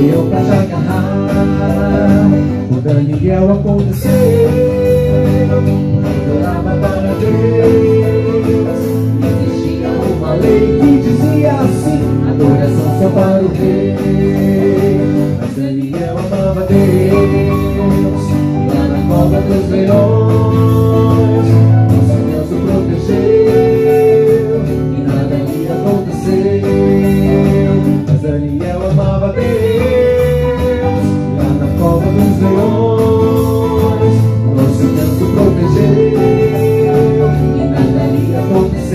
leão pra te agarrar. O Daniel aconteceu, adorava para Deus. Existia uma lei que dizia assim: adoração só para o rei. Mas Daniel amava Deus. Lá na cova dos leões, nosso Deus o protegeu e nada lhe aconteceu. Mas Daniel amava Deus. Lá na cova dos leões, nosso Deus o protegeu e nada lhe aconteceu.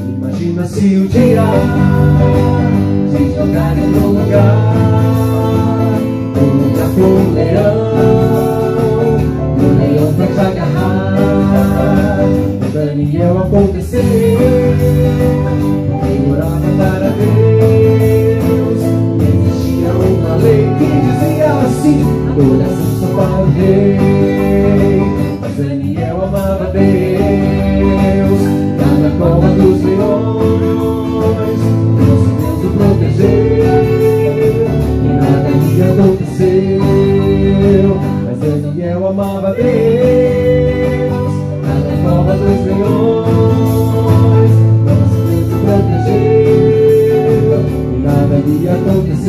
Imagina se o dia te jogarem no lugar pro leão pra te agarrar. O Daniel aconteceu, quem orava para Deus. Existia uma lei que dizia assim: adoração só para o rei. Mas Daniel amava Deus. Lá na cova dos leões, nosso Deus o protegeu e nada lhe aconteceu. Mas Daniel amava Deus. Lá na cova dos leões, nosso Deus o protegeu e nada lhe aconteceu.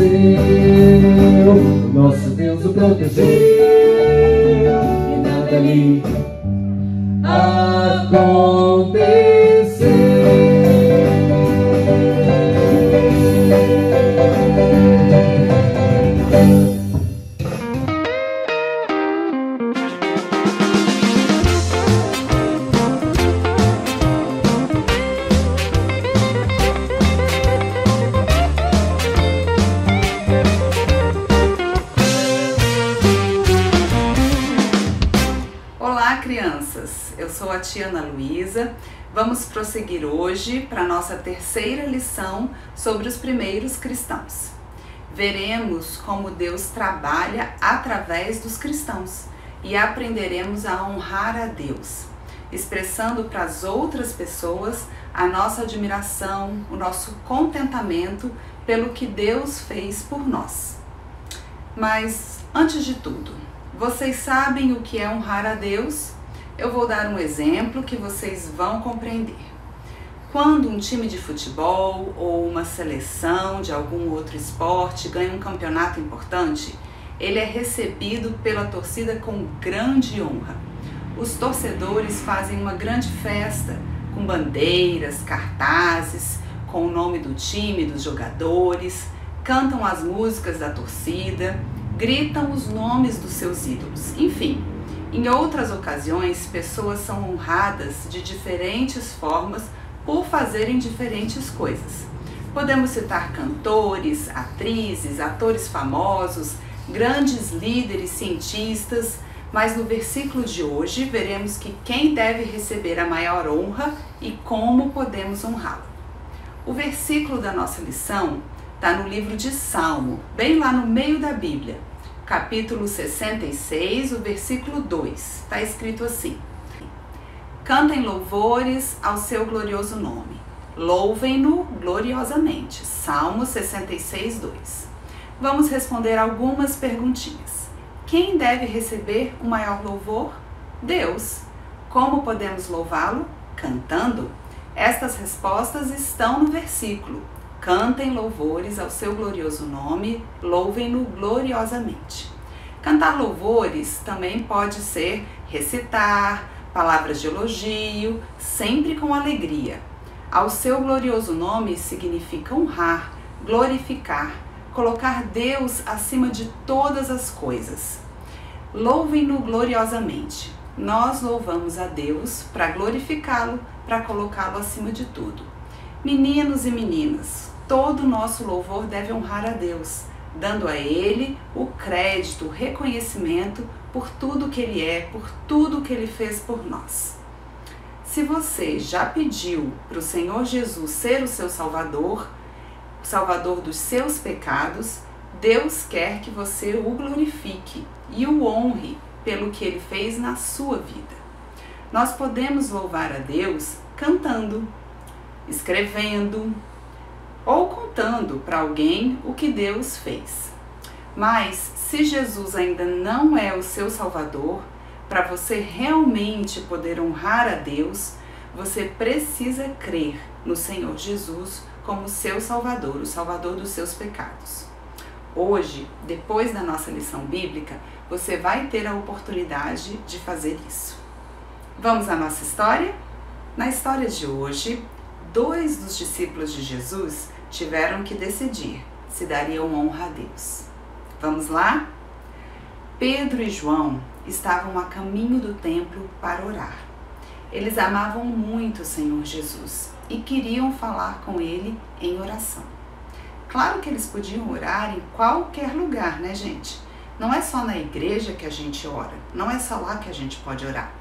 Nosso Deus o protegeu e nada lhe aconteceu. Crianças, eu sou a tia Ana Luísa. Vamos prosseguir hoje para a nossa terceira lição sobre os primeiros cristãos. Veremos como Deus trabalha através dos cristãos e aprenderemos a honrar a Deus, expressando para as outras pessoas a nossa admiração, o nosso contentamento pelo que Deus fez por nós. Mas, antes de tudo, vocês sabem o que é honrar a Deus? Eu vou dar um exemplo que vocês vão compreender. Quando um time de futebol ou uma seleção de algum outro esporte ganha um campeonato importante, ele é recebido pela torcida com grande honra. Os torcedores fazem uma grande festa com bandeiras, cartazes, com o nome do time, dos jogadores, cantam as músicas da torcida, gritam os nomes dos seus ídolos, enfim. Em outras ocasiões, pessoas são honradas de diferentes formas por fazerem diferentes coisas. Podemos citar cantores, atrizes, atores famosos, grandes líderes, cientistas, mas no versículo de hoje veremos que quem deve receber a maior honra e como podemos honrá-lo. O versículo da nossa lição está no livro de Salmo, bem lá no meio da Bíblia. Capítulo 66, o versículo 2, está escrito assim: cantem louvores ao seu glorioso nome, louvem-no gloriosamente. Salmo 66, 2. Vamos responder algumas perguntinhas. Quem deve receber o maior louvor? Deus. Como podemos louvá-lo? Cantando. Estas respostas estão no versículo. Cantem louvores ao seu glorioso nome, louvem-no gloriosamente. Cantar louvores também pode ser recitar, palavras de elogio, sempre com alegria. Ao seu glorioso nome significa honrar, glorificar, colocar Deus acima de todas as coisas. Louvem-no gloriosamente. Nós louvamos a Deus para glorificá-lo, para colocá-lo acima de tudo. Meninos e meninas, todo o nosso louvor deve honrar a Deus, dando a Ele o crédito, o reconhecimento por tudo que Ele é, por tudo que Ele fez por nós. Se você já pediu para o Senhor Jesus ser o seu Salvador, o Salvador dos seus pecados, Deus quer que você o glorifique e o honre pelo que Ele fez na sua vida. Nós podemos louvar a Deus cantando, escrevendo, ou contando para alguém o que Deus fez. Mas se Jesus ainda não é o seu Salvador, para você realmente poder honrar a Deus, você precisa crer no Senhor Jesus como seu Salvador, o Salvador dos seus pecados. Hoje, depois da nossa lição bíblica, você vai ter a oportunidade de fazer isso. Vamos à nossa história? Na história de hoje, 2 dos discípulos de Jesus tiveram que decidir se dariam honra a Deus. Vamos lá? Pedro e João estavam a caminho do templo para orar. Eles amavam muito o Senhor Jesus e queriam falar com Ele em oração. Claro que eles podiam orar em qualquer lugar, né, gente? Não é só na igreja que a gente ora, não é só lá que a gente pode orar.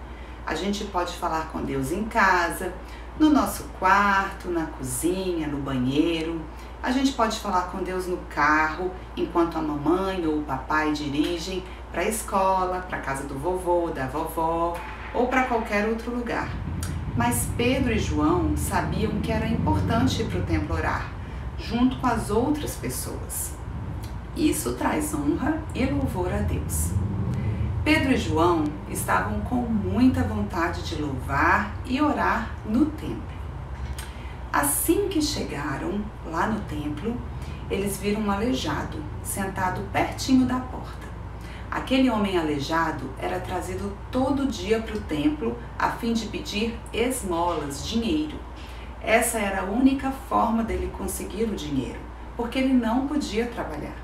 A gente pode falar com Deus em casa, no nosso quarto, na cozinha, no banheiro. A gente pode falar com Deus no carro, enquanto a mamãe ou o papai dirigem para a escola, para a casa do vovô, da vovó ou para qualquer outro lugar. Mas Pedro e João sabiam que era importante ir para o templo orar, junto com as outras pessoas. Isso traz honra e louvor a Deus. Pedro e João estavam com muita vontade de louvar e orar no templo. Assim que chegaram lá no templo, eles viram um aleijado sentado pertinho da porta. Aquele homem aleijado era trazido todo dia para o templo a fim de pedir esmolas, dinheiro. Essa era a única forma dele conseguir o dinheiro, porque ele não podia trabalhar.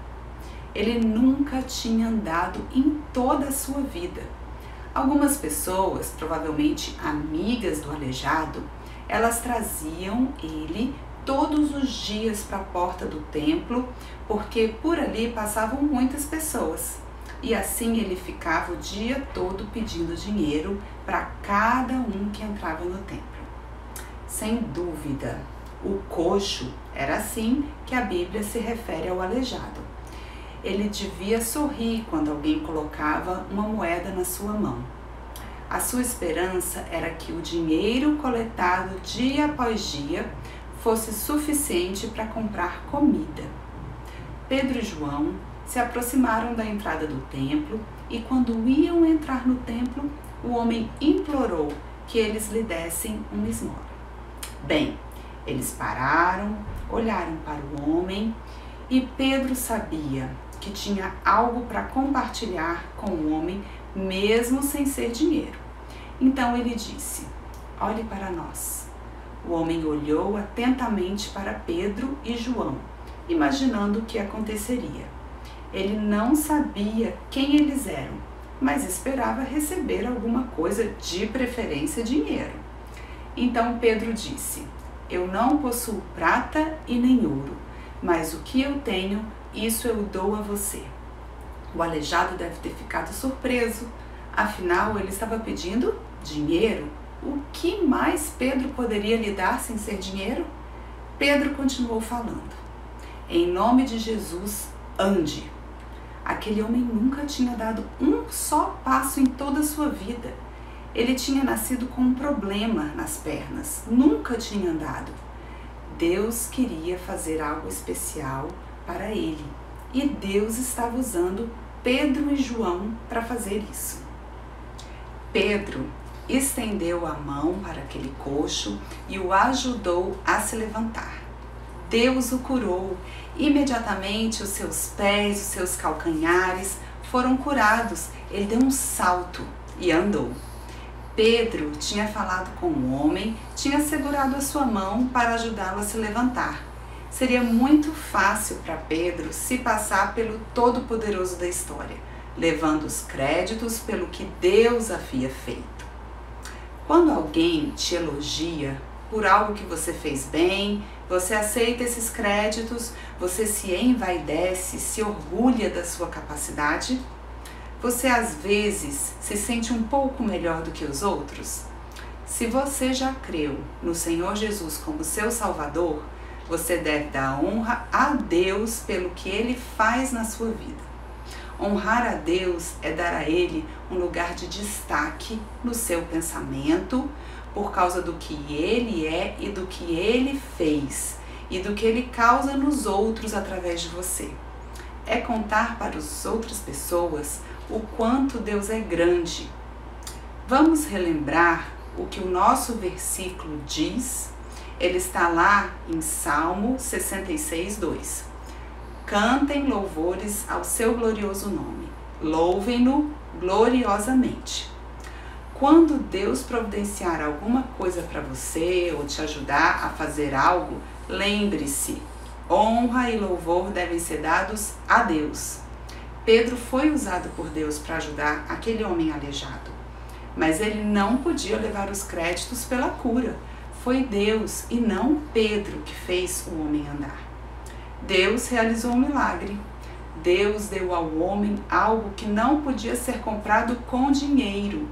Ele nunca tinha andado em toda a sua vida. Algumas pessoas, provavelmente amigas do aleijado, elas traziam ele todos os dias para a porta do templo, porque por ali passavam muitas pessoas. E assim ele ficava o dia todo pedindo dinheiro para cada um que entrava no templo. Sem dúvida, o coxo era assim que a Bíblia se refere ao aleijado. Ele devia sorrir quando alguém colocava uma moeda na sua mão. A sua esperança era que o dinheiro coletado dia após dia fosse suficiente para comprar comida. Pedro e João se aproximaram da entrada do templo e quando iam entrar no templo, o homem implorou que eles lhe dessem uma esmola. Bem, eles pararam, olharam para o homem e Pedro sabia que tinha algo para compartilhar com o homem, mesmo sem ser dinheiro. Então ele disse: olhe para nós. O homem olhou atentamente para Pedro e João, imaginando o que aconteceria. Ele não sabia quem eles eram, mas esperava receber alguma coisa, de preferência dinheiro. Então Pedro disse: eu não possuo prata e nem ouro, mas o que eu tenho, isso eu dou a você. O aleijado deve ter ficado surpreso, afinal ele estava pedindo dinheiro. O que mais Pedro poderia lhe dar sem ser dinheiro? Pedro continuou falando: em nome de Jesus, ande. Aquele homem nunca tinha dado um só passo em toda a sua vida. Ele tinha nascido com um problema nas pernas, nunca tinha andado. Deus queria fazer algo especial para ele e Deus estava usando Pedro e João para fazer isso. Pedro estendeu a mão para aquele coxo e o ajudou a se levantar. Deus o curou. Imediatamente os seus pés, os seus calcanhares foram curados. Ele deu um salto e andou. Pedro tinha falado com o homem, tinha segurado a sua mão para ajudá-lo a se levantar. Seria muito fácil para Pedro se passar pelo Todo-Poderoso da história, levando os créditos pelo que Deus havia feito. Quando alguém te elogia por algo que você fez bem, você aceita esses créditos, você se envaidece, se orgulha da sua capacidade? Você às vezes se sente um pouco melhor do que os outros? Se você já creu no Senhor Jesus como seu Salvador, você deve dar honra a Deus pelo que Ele faz na sua vida. Honrar a Deus é dar a Ele um lugar de destaque no seu pensamento, por causa do que Ele é e do que Ele fez. e do que ele causa nos outros através de você. É contar para as outras pessoas o quanto Deus é grande. Vamos relembrar o que o nosso versículo diz? Ele está lá em Salmo 66, 2. Cantem louvores ao seu glorioso nome. Louvem-no gloriosamente. Quando Deus providenciar alguma coisa para você ou te ajudar a fazer algo, lembre-se, honra e louvor devem ser dados a Deus. Pedro foi usado por Deus para ajudar aquele homem aleijado, mas ele não podia levar os créditos pela cura. Foi Deus e não Pedro que fez o homem andar. Deus realizou um milagre. Deus deu ao homem algo que não podia ser comprado com dinheiro.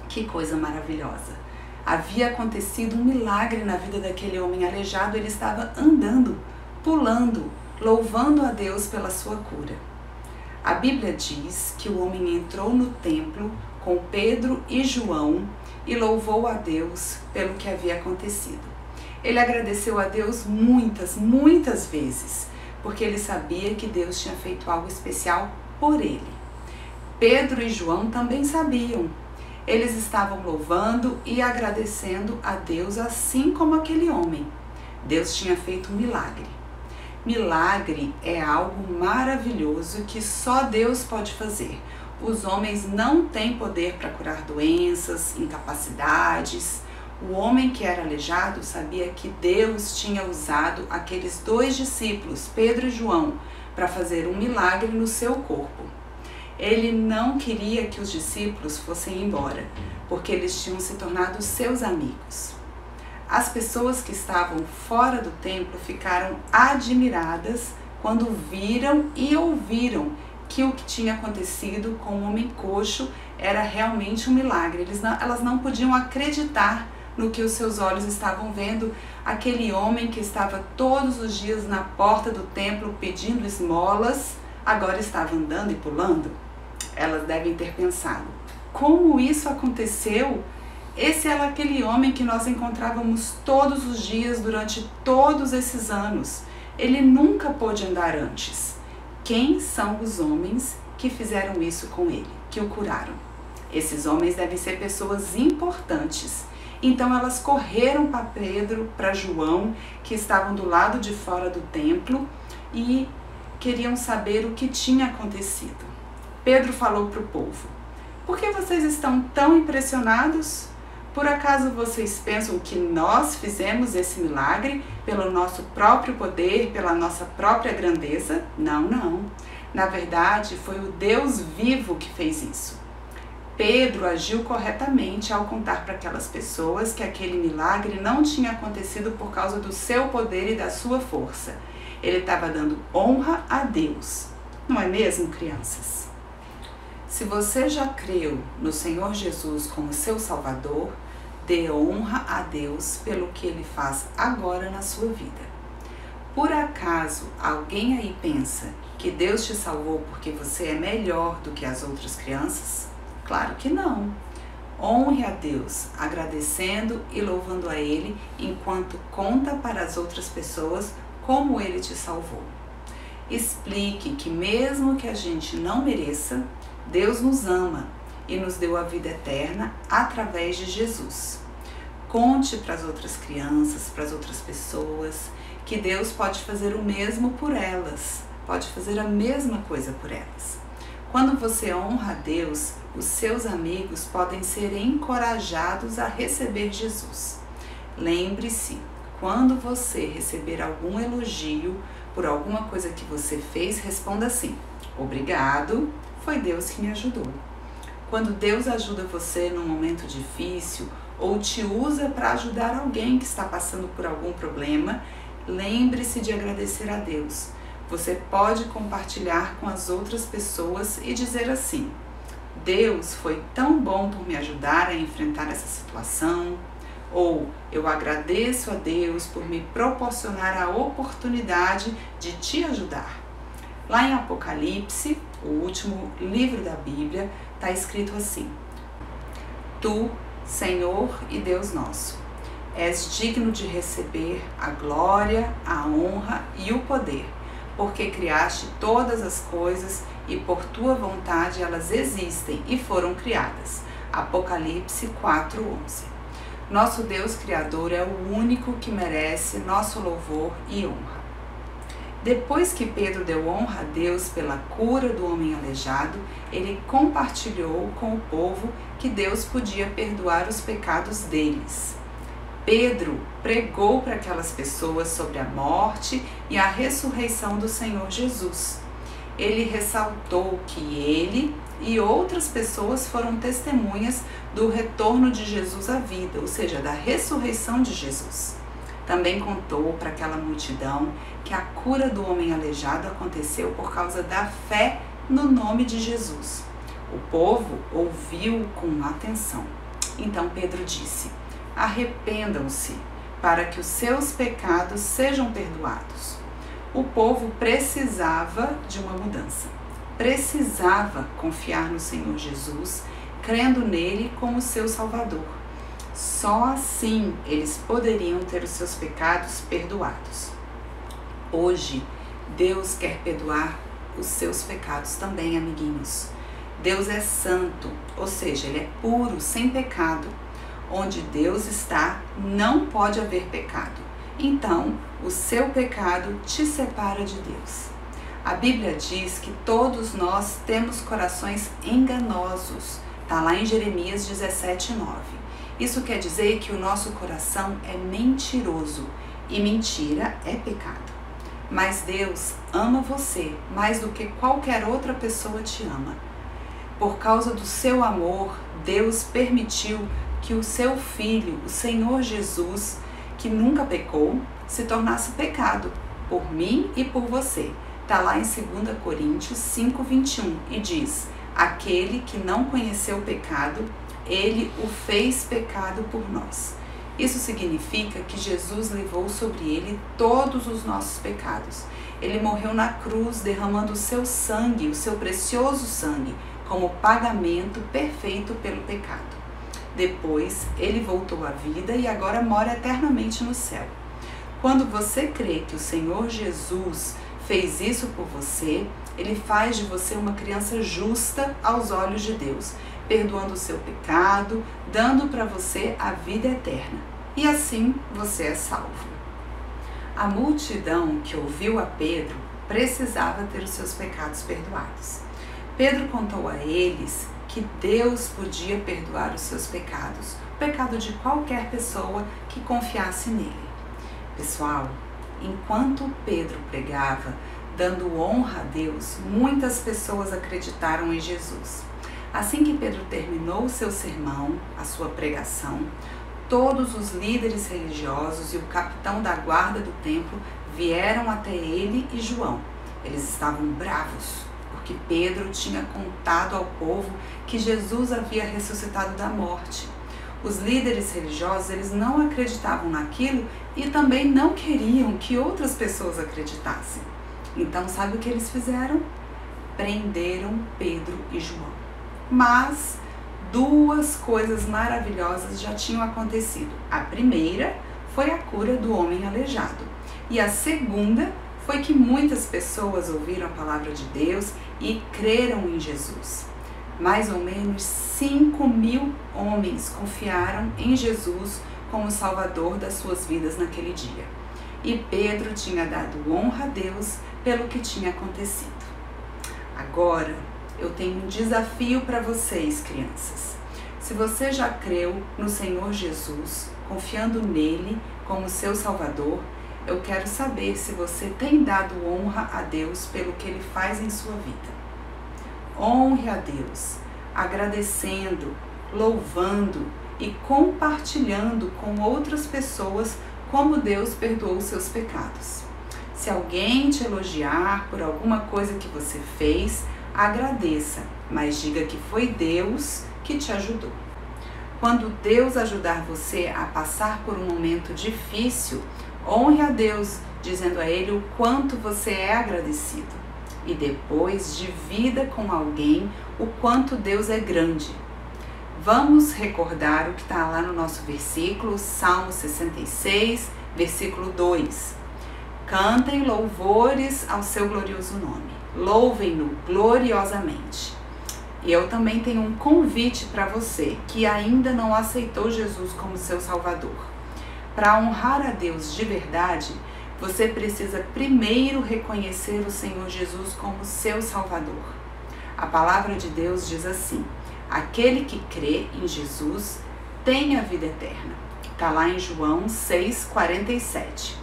Que coisa maravilhosa! Havia acontecido um milagre na vida daquele homem aleijado. Ele estava andando, pulando, louvando a Deus pela sua cura. A Bíblia diz que o homem entrou no templo com Pedro e João e louvou a Deus pelo que havia acontecido. Ele agradeceu a Deus muitas vezes, porque ele sabia que Deus tinha feito algo especial por ele. Pedro e João também sabiam. Eles estavam louvando e agradecendo a Deus, assim como aquele homem. Deus tinha feito um milagre. Milagre é algo maravilhoso que só Deus pode fazer. Os homens não têm poder para curar doenças, incapacidades. O homem que era aleijado sabia que Deus tinha usado aqueles 2 discípulos, Pedro e João, para fazer um milagre no seu corpo. Ele não queria que os discípulos fossem embora, porque eles tinham se tornado seus amigos. As pessoas que estavam fora do templo ficaram admiradas quando viram e ouviram que o que tinha acontecido com o homem coxo era realmente um milagre. Elas não podiam acreditar no que os seus olhos estavam vendo. Aquele homem que estava todos os dias na porta do templo pedindo esmolas, agora estava andando e pulando. Elas devem ter pensado, como isso aconteceu? Esse era aquele homem que nós encontrávamos todos os dias durante todos esses anos. Ele nunca pôde andar antes. Quem são os homens que fizeram isso com ele, que o curaram? Esses homens devem ser pessoas importantes. Então elas correram para Pedro, para João, que estavam do lado de fora do templo e queriam saber o que tinha acontecido. Pedro falou para o povo: por que vocês estão tão impressionados? Por acaso vocês pensam que nós fizemos esse milagre pelo nosso próprio poder, pela nossa própria grandeza? Não, não. Na verdade, foi o Deus vivo que fez isso. Pedro agiu corretamente ao contar para aquelas pessoas que aquele milagre não tinha acontecido por causa do seu poder e da sua força. Ele estava dando honra a Deus. Não é mesmo, crianças? Se você já creu no Senhor Jesus como seu Salvador, dê honra a Deus pelo que Ele faz agora na sua vida. Por acaso alguém aí pensa que Deus te salvou porque você é melhor do que as outras crianças? Claro que não. Honre a Deus, agradecendo e louvando a Ele enquanto conta para as outras pessoas como Ele te salvou. Explique que mesmo que a gente não mereça, Deus nos ama e nos deu a vida eterna através de Jesus. Conte para as outras crianças, para as outras pessoas, que Deus pode fazer o mesmo por elas, pode fazer a mesma coisa por elas. Quando você honra a Deus, os seus amigos podem ser encorajados a receber Jesus. Lembre-se, quando você receber algum elogio por alguma coisa que você fez, responda assim: obrigado, foi Deus que me ajudou. Quando Deus ajuda você num momento difícil ou te usa para ajudar alguém que está passando por algum problema, lembre-se de agradecer a Deus. Você pode compartilhar com as outras pessoas e dizer assim: Deus foi tão bom por me ajudar a enfrentar essa situação. Ou eu agradeço a Deus por me proporcionar a oportunidade de te ajudar. Lá em Apocalipse, o último livro da Bíblia, está escrito assim: Tu, Senhor e Deus nosso, és digno de receber a glória, a honra e o poder, porque criaste todas as coisas e por tua vontade elas existem e foram criadas. Apocalipse 4:11. Nosso Deus Criador é o único que merece nosso louvor e honra. Depois que Pedro deu honra a Deus pela cura do homem aleijado, ele compartilhou com o povo que Deus podia perdoar os pecados deles. Pedro pregou para aquelas pessoas sobre a morte e a ressurreição do Senhor Jesus. Ele ressaltou que ele e outras pessoas foram testemunhas do retorno de Jesus à vida, ou seja, da ressurreição de Jesus. Também contou para aquela multidão que a cura do homem aleijado aconteceu por causa da fé no nome de Jesus. O povo ouviu com atenção. Então Pedro disse: arrependam-se para que os seus pecados sejam perdoados. O povo precisava de uma mudança. Precisava confiar no Senhor Jesus, crendo nele como seu Salvador. Só assim eles poderiam ter os seus pecados perdoados. Hoje, Deus quer perdoar os seus pecados também, amiguinhos. Deus é santo, ou seja, ele é puro, sem pecado. Onde Deus está, não pode haver pecado. Então, o seu pecado te separa de Deus. A Bíblia diz que todos nós temos corações enganosos. Está lá em Jeremias 17:9. Isso quer dizer que o nosso coração é mentiroso e mentira é pecado. Mas Deus ama você mais do que qualquer outra pessoa te ama. Por causa do seu amor, Deus permitiu que o seu Filho, o Senhor Jesus, que nunca pecou, se tornasse pecado por mim e por você. Está lá em 2 Coríntios 5:21 e diz: aquele que não conheceu o pecado, ele o fez pecado por nós. Isso significa que Jesus levou sobre ele todos os nossos pecados. Ele morreu na cruz derramando o seu sangue, o seu precioso sangue, como pagamento perfeito pelo pecado. Depois, ele voltou à vida e agora mora eternamente no céu. Quando você crê que o Senhor Jesus fez isso por você, ele faz de você uma criança justa aos olhos de Deus, perdoando o seu pecado, dando para você a vida eterna. E assim você é salvo. A multidão que ouviu a Pedro precisava ter os seus pecados perdoados. Pedro contou a eles que Deus podia perdoar os seus pecados, o pecado de qualquer pessoa que confiasse nele. Pessoal, enquanto Pedro pregava, dando honra a Deus, muitas pessoas acreditaram em Jesus. Assim que Pedro terminou o seu sermão, a sua pregação, todos os líderes religiosos e o capitão da guarda do templo vieram até ele e João. Eles estavam bravos, porque Pedro tinha contado ao povo que Jesus havia ressuscitado da morte. Os líderes religiosos, eles não acreditavam naquilo e também não queriam que outras pessoas acreditassem. Então, sabe o que eles fizeram? Prenderam Pedro e João. Mas duas coisas maravilhosas já tinham acontecido. A primeira foi a cura do homem aleijado. E a segunda foi que muitas pessoas ouviram a palavra de Deus e creram em Jesus. Mais ou menos 5.000 homens confiaram em Jesus como Salvador das suas vidas naquele dia. E Pedro tinha dado honra a Deus pelo que tinha acontecido. Agora, eu tenho um desafio para vocês, crianças. Se você já creu no Senhor Jesus, confiando nele como seu Salvador, eu quero saber se você tem dado honra a Deus pelo que ele faz em sua vida. Honre a Deus, agradecendo, louvando e compartilhando com outras pessoas como Deus perdoou os seus pecados. Se alguém te elogiar por alguma coisa que você fez, agradeça, mas diga que foi Deus que te ajudou. Quando Deus ajudar você a passar por um momento difícil, honre a Deus, dizendo a Ele o quanto você é agradecido. E depois divida com alguém o quanto Deus é grande. Vamos recordar o que está lá no nosso versículo, Salmo 66, versículo 2. Cantem louvores ao seu glorioso nome, louvem-no gloriosamente. E eu também tenho um convite para você que ainda não aceitou Jesus como seu Salvador. Para honrar a Deus de verdade, você precisa primeiro reconhecer o Senhor Jesus como seu Salvador. A palavra de Deus diz assim: aquele que crê em Jesus tem a vida eterna. Está lá em João 6,47.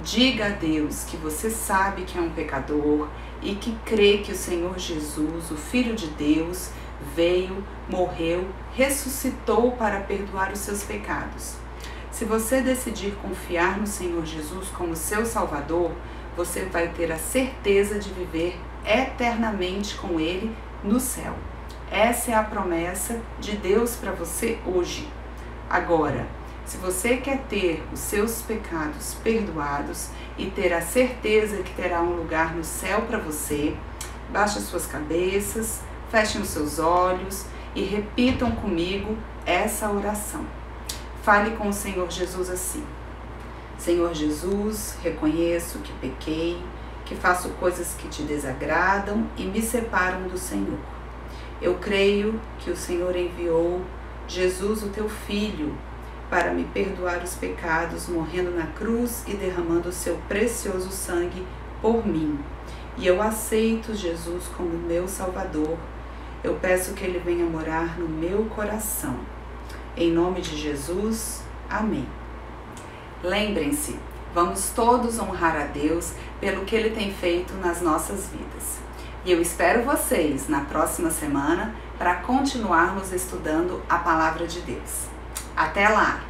Diga a Deus que você sabe que é um pecador e que crê que o Senhor Jesus, o Filho de Deus, veio, morreu, ressuscitou para perdoar os seus pecados. Se você decidir confiar no Senhor Jesus como seu Salvador, você vai ter a certeza de viver eternamente com Ele no céu. Essa é a promessa de Deus para você hoje. Agora, se você quer ter os seus pecados perdoados e ter a certeza que terá um lugar no céu para você, baixe as suas cabeças, fechem os seus olhos e repitam comigo essa oração. Fale com o Senhor Jesus assim: Senhor Jesus, reconheço que pequei, que faço coisas que te desagradam e me separam do Senhor. Eu creio que o Senhor enviou Jesus, o teu Filho, para me perdoar os pecados, morrendo na cruz e derramando o seu precioso sangue por mim. E eu aceito Jesus como meu Salvador. Eu peço que Ele venha morar no meu coração. Em nome de Jesus, amém. Lembrem-se, vamos todos honrar a Deus pelo que Ele tem feito nas nossas vidas. E eu espero vocês na próxima semana para continuarmos estudando a Palavra de Deus. Até lá!